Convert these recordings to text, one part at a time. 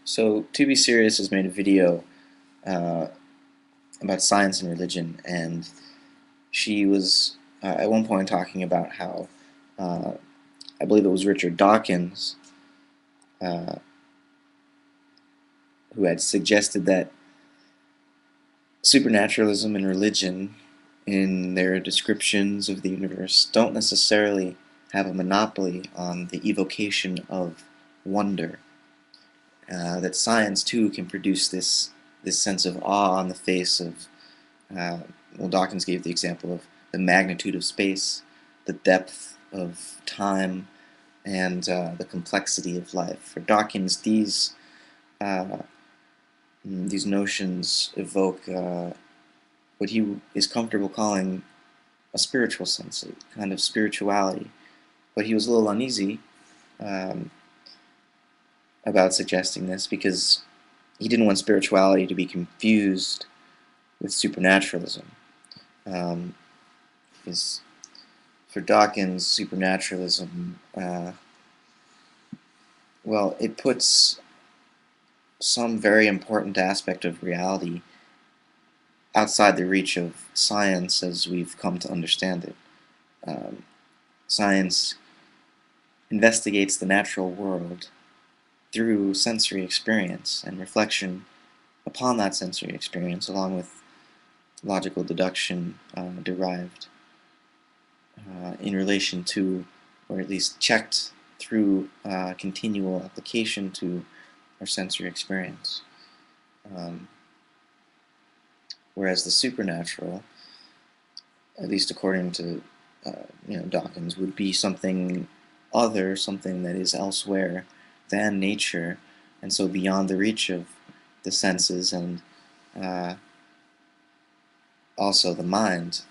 So, To Be Serious has made a video uh, about science and religion, and she was at one point talking about how uh, I believe it was Richard Dawkins uh, who had suggested that supernaturalism and religion, in their descriptions of the universe, don't necessarily have a monopoly on the evocation of wonder. That science too can produce this sense of awe on the face of Uh, well, Dawkins gave the example of the magnitude of space, the depth of time, and the complexity of life. For Dawkins, uh, these notions evoke what he is comfortable calling a spiritual sense, a kind of spirituality. But he was a little uneasy um, about suggesting this because he didn't want spirituality to be confused with supernaturalism. Um, his For Dawkins, supernaturalism, well, it puts some very important aspect of reality outside the reach of science as we've come to understand it. Um, Science investigates the natural world through sensory experience and reflection upon that sensory experience, along with logical deduction derived in relation to, or at least checked through continual application to our sensory experience. Um, Whereas the supernatural, at least according to Dawkins, would be something other, something that is elsewhere than nature, and so beyond the reach of the senses and uh, also the mind,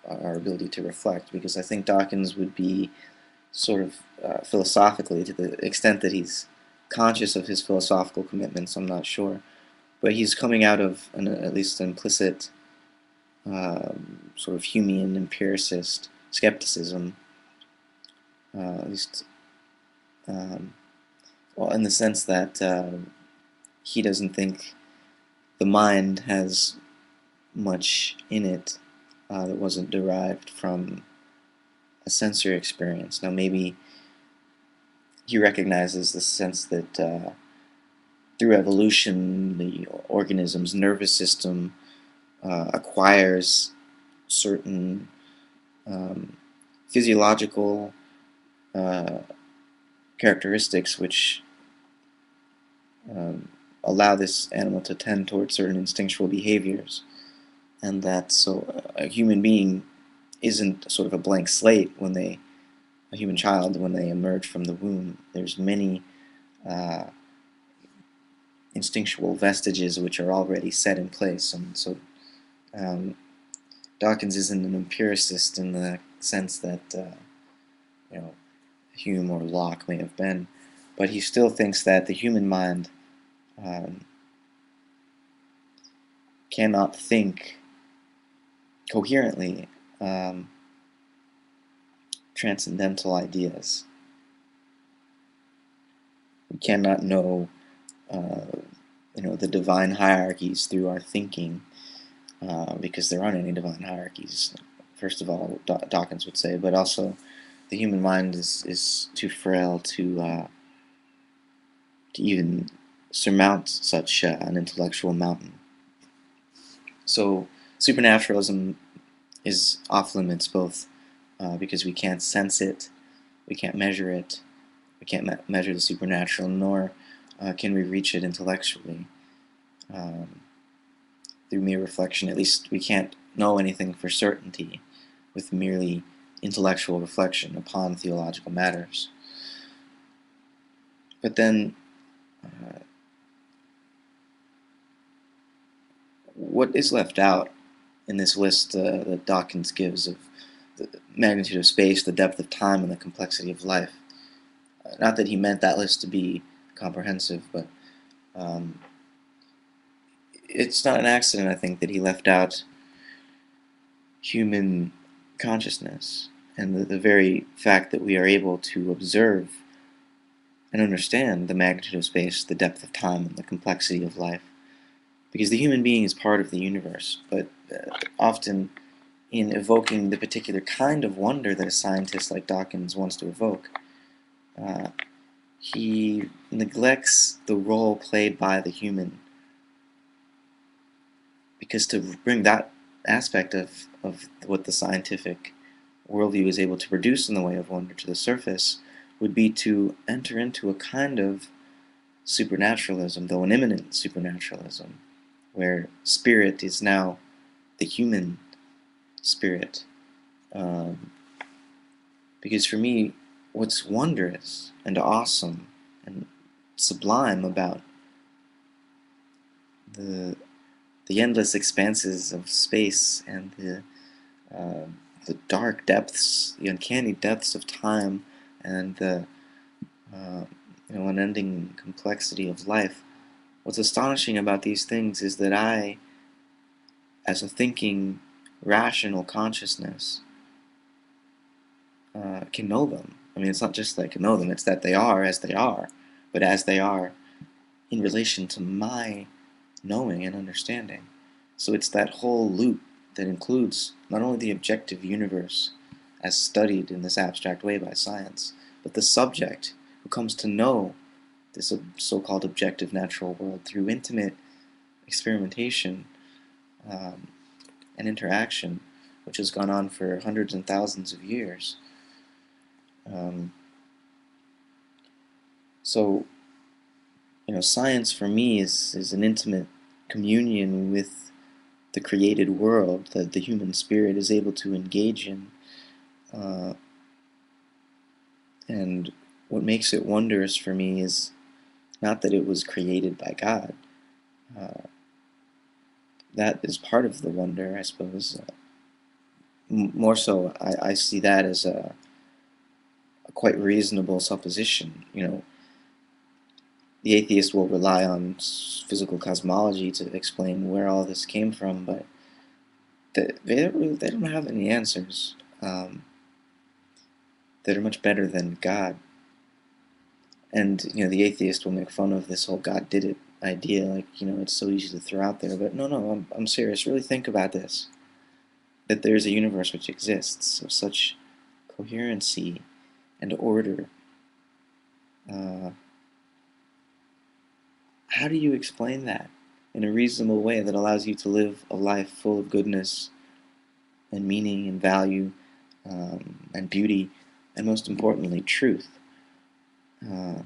our ability to reflect. Because I think Dawkins would be sort of philosophically, to the extent that he's conscious of his philosophical commitments, I'm not sure, but he's coming out of at least implicit sort of Humean empiricist skepticism, at least, um, well, in the sense that he doesn't think the mind has much in it that wasn't derived from a sensory experience. Now, maybe he recognizes the sense that through evolution, the organism's nervous system acquires certain um, physiological uh, characteristics which um, allow this animal to tend towards certain instinctual behaviors, and that so a human being isn't sort of a blank slate a human child, when they emerge from the womb. There's many uh, instinctual vestiges which are already set in place, and so um, Dawkins isn't an empiricist in the sense that you know Hume or Locke may have been, but he still thinks that the human mind um, cannot think coherently transcendental ideas. We cannot know, uh, the divine hierarchies through our thinking, because there aren't any divine hierarchies. First of all, Dawkins would say, but also the human mind is too frail to even surmount such an intellectual mountain. So supernaturalism is off limits, both because we can't sense it, we can't measure it, we can't measure the supernatural, nor can we reach it intellectually um, through mere reflection. At least we can't know anything for certainty with merely intellectual reflection upon theological matters. But then, uh, what is left out in this list that Dawkins gives of the magnitude of space, the depth of time, and the complexity of life? Not that he meant that list to be comprehensive, but um, it's not an accident, I think, that he left out human consciousness and the very fact that we are able to observe and understand the magnitude of space, the depth of time, and the complexity of life. Because the human being is part of the universe, but often in evoking the particular kind of wonder that a scientist like Dawkins wants to evoke, uh, he neglects the role played by the human, because to bring that aspect of what the scientific worldview is able to produce in the way of wonder to the surface would be to enter into a kind of supernaturalism, though an immanent supernaturalism, where spirit is now the human spirit. Um, because for me, what's wondrous and awesome and sublime about the the endless expanses of space and uh, the dark depths, the uncanny depths of time, and the uh, unending complexity of life. What's astonishing about these things is that I, as a thinking, rational consciousness, can know them. I mean, it's not just that I can know them; it's that they are as they are, but as they are in relation to my knowing and understanding. So it's that whole loop that includes not only the objective universe as studied in this abstract way by science, but the subject who comes to know this so-called objective natural world through intimate experimentation um, and interaction, which has gone on for hundreds and thousands of years. Um, so, science for me is an intimate communion with the created world that the human spirit is able to engage in. Uh, and what makes it wondrous for me is not that it was created by God. Uh, that is part of the wonder, I suppose. More so, I see that as a quite reasonable supposition. The atheist will rely on physical cosmology to explain where all this came from, but they don't have any answers that are much better than God. And the atheist will make fun of this whole God did it idea, like it's so easy to throw out there. But no, no, I'm serious. Really think about this: that there is a universe which exists of such coherency and order. Uh, how do you explain that in a reasonable way that allows you to live a life full of goodness and meaning and value and beauty, and most importantly, truth? Uh,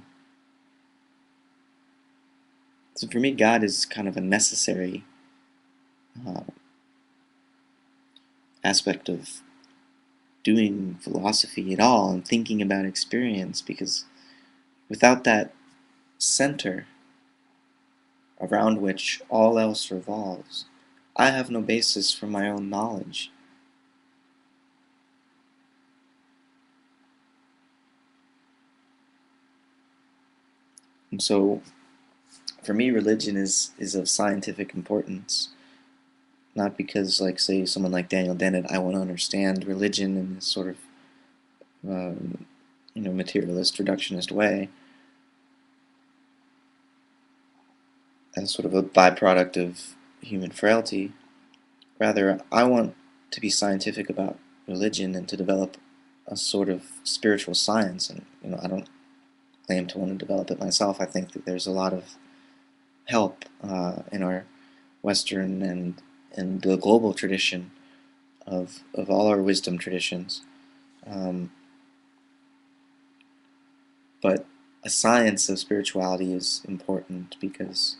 so for me, God is kind of a necessary uh, aspect of doing philosophy at all and thinking about experience, because without that center around which all else revolves, I have no basis for my own knowledge. And so, for me, religion is of scientific importance, not because, like, say, someone like Daniel Dennett, I want to understand religion in this sort of, materialist, reductionist way, as sort of a byproduct of human frailty. Rather, I want to be scientific about religion and to develop a sort of spiritual science. And I don't claim to want to develop it myself. I think that there's a lot of help in our Western and the global tradition of all our wisdom traditions. Um, but a science of spirituality is important because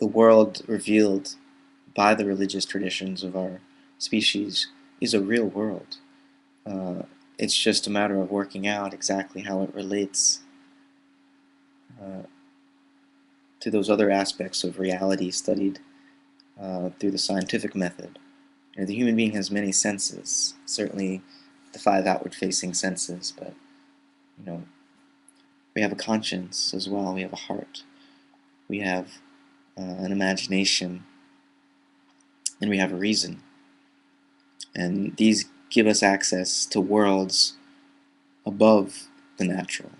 the world revealed by the religious traditions of our species is a real world. Uh, it's just a matter of working out exactly how it relates uh, to those other aspects of reality studied through the scientific method. The human being has many senses, certainly the five outward-facing senses, but you know we have a conscience as well. We have a heart. We have an imagination, and we have a reason. And these give us access to worlds above the natural.